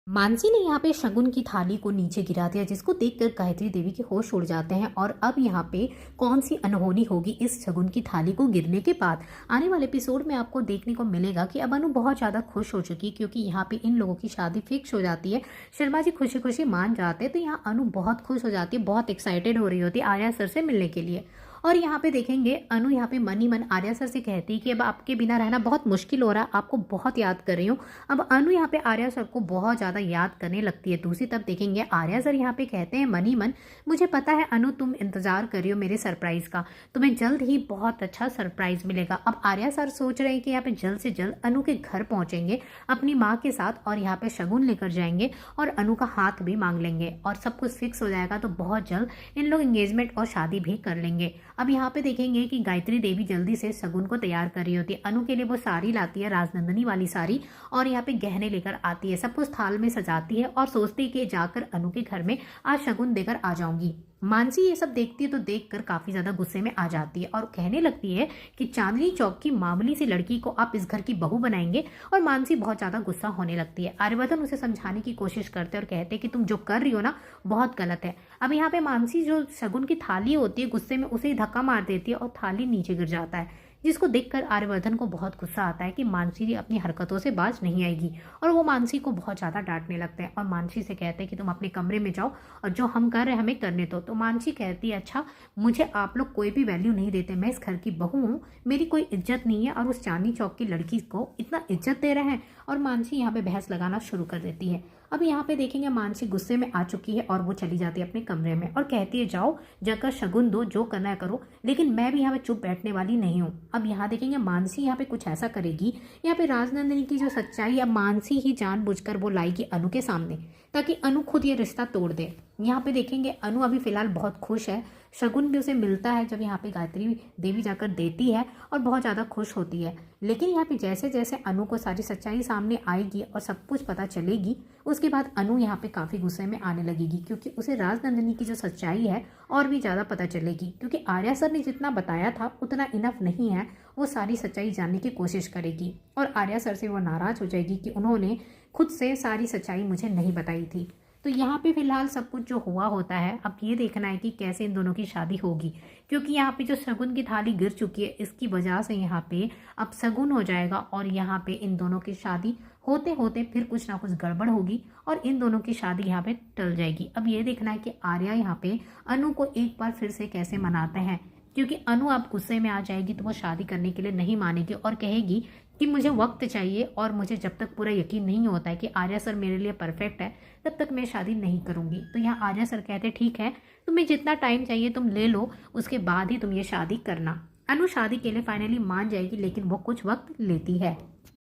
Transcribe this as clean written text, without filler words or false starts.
मानसी ने यहाँ पे शगुन की थाली को नीचे गिरा दिया, जिसको देखकर गायत्री देवी के होश उड़ जाते हैं। और अब यहाँ पे कौन सी अनहोनी होगी इस शगुन की थाली को गिरने के बाद, आने वाले एपिसोड में आपको देखने को मिलेगा कि अब अनु बहुत ज़्यादा खुश हो चुकी, क्योंकि यहाँ पे इन लोगों की शादी फिक्स हो जाती है। शर्मा जी खुशी खुशी मान जाते हैं, तो यहाँ अनु बहुत खुश हो जाती है, बहुत एक्साइटेड हो रही होती है आर्या सर से मिलने के लिए। और यहाँ पे देखेंगे अनु यहाँ पे मन ही मन आर्या सर से कहती है कि अब आपके बिना रहना बहुत मुश्किल हो रहा है, आपको बहुत याद कर रही हूँ। अब अनु यहाँ पे आर्या सर को बहुत ज़्यादा याद करने लगती है। दूसरी तरफ देखेंगे आर्या सर यहाँ पे कहते हैं मन ही मन, मुझे पता है अनु तुम इंतजार कर रही हो मेरे सरप्राइज का, तुम्हें जल्द ही बहुत अच्छा सरप्राइज मिलेगा। अब आर्या सर सोच रहे हैं कि यहाँ पे जल्द से जल्द अनु के घर पहुंचेंगे अपनी माँ के साथ, और यहाँ पे शगुन लेकर जाएंगे और अनु का हाथ भी मांग लेंगे, और सब कुछ फिक्स हो जाएगा। तो बहुत जल्द इन लोग एंगेजमेंट और शादी भी कर लेंगे। अब यहाँ पे देखेंगे कि गायत्री देवी जल्दी से शगुन को तैयार कर रही होती है। अनु के लिए वो साड़ी लाती है, राजनंदनी वाली साड़ी, और यहाँ पे गहने लेकर आती है, सब कुछ थाल में सजाती है और सोचती है कि जाकर अनु के घर में आज शगुन देकर आ जाऊंगी। मानसी ये सब देखती है तो देखकर काफी ज्यादा गुस्से में आ जाती है और कहने लगती है कि चांदनी चौक की मामूली सी लड़की को आप इस घर की बहू बनाएंगे। और मानसी बहुत ज्यादा गुस्सा होने लगती है। आर्यवर्धन उसे समझाने की कोशिश करते हैं और कहते हैं कि तुम जो कर रही हो ना बहुत गलत है। अब यहाँ पे मानसी जो शगुन की थाली होती है गुस्से में उसे धक्का मार देती है और थाली नीचे गिर जाता है, जिसको देखकर आर्यवर्धन को बहुत गुस्सा आता है कि मानसी अपनी हरकतों से बाज नहीं आएगी, और वो मानसी को बहुत ज़्यादा डांटने लगते हैं और मानसी से कहते हैं कि तुम अपने कमरे में जाओ और जो हम कर रहे हैं हमें करने दो। तो मानसी कहती है अच्छा, मुझे आप लोग कोई भी वैल्यू नहीं देते, मैं इस घर की बहू हूँ, मेरी कोई इज्जत नहीं है, और उस चांदनी चौक की लड़की को इतना इज्जत दे रहे हैं। और मानसी यहाँ पे बहस लगाना शुरू कर देती है। अब यहाँ पे देखेंगे मानसी गुस्से में आ चुकी है और वो चली जाती है अपने कमरे में और कहती है जाओ जाकर शगुन दो, जो करना है करो, लेकिन मैं भी यहाँ पे चुप बैठने वाली नहीं हूँ। अब यहाँ देखेंगे मानसी यहाँ पे कुछ ऐसा करेगी, यहाँ पे राजनंदिनी की जो सच्चाई है मानसी ही जानबूझकर वो लाएगी अनु के सामने, ताकि अनु खुद ये रिश्ता तोड़ दे। यहाँ पे देखेंगे अनु अभी फिलहाल बहुत खुश है, शगुन भी उसे मिलता है जब यहाँ पे गायत्री देवी जाकर देती है और बहुत ज़्यादा खुश होती है। लेकिन यहाँ पे जैसे जैसे अनु को सारी सच्चाई सामने आएगी और सब कुछ पता चलेगी, उसके बाद अनु यहाँ पे काफ़ी गुस्से में आने लगेगी, क्योंकि उसे राजनंदिनी की जो सच्चाई है और भी ज़्यादा पता चलेगी। क्योंकि आर्या सर ने जितना बताया था उतना इनफ नहीं है, वो सारी सच्चाई जानने की कोशिश करेगी और आर्या सर से वो नाराज़ हो जाएगी कि उन्होंने खुद से सारी सच्चाई मुझे नहीं बताई थी। तो यहाँ पे फिलहाल सब कुछ जो हुआ होता है, अब ये देखना है कि कैसे इन दोनों की शादी होगी, क्योंकि यहाँ पे जो शगुन की थाली गिर चुकी है इसकी वजह से यहाँ पे अब शगुन हो जाएगा और यहाँ पे इन दोनों की शादी होते होते फिर कुछ ना कुछ गड़बड़ होगी और इन दोनों की शादी यहाँ पे टल जाएगी। अब ये देखना है कि आर्या यहाँ पे अनु को एक बार फिर से कैसे मनाते हैं, क्योंकि अनु अब गुस्से में आ जाएगी तो वो शादी करने के लिए नहीं मानेगी और कहेगी कि मुझे वक्त चाहिए और मुझे जब तक पूरा यकीन नहीं होता है कि आर्या सर मेरे लिए परफेक्ट है तब तक मैं शादी नहीं करूँगी। तो यहाँ आर्या सर कहते ठीक है, तुम्हें जितना टाइम चाहिए तुम ले लो, उसके बाद ही तुम ये शादी करना। अनु शादी के लिए फाइनली मान जाएगी, लेकिन वो कुछ वक्त लेती है।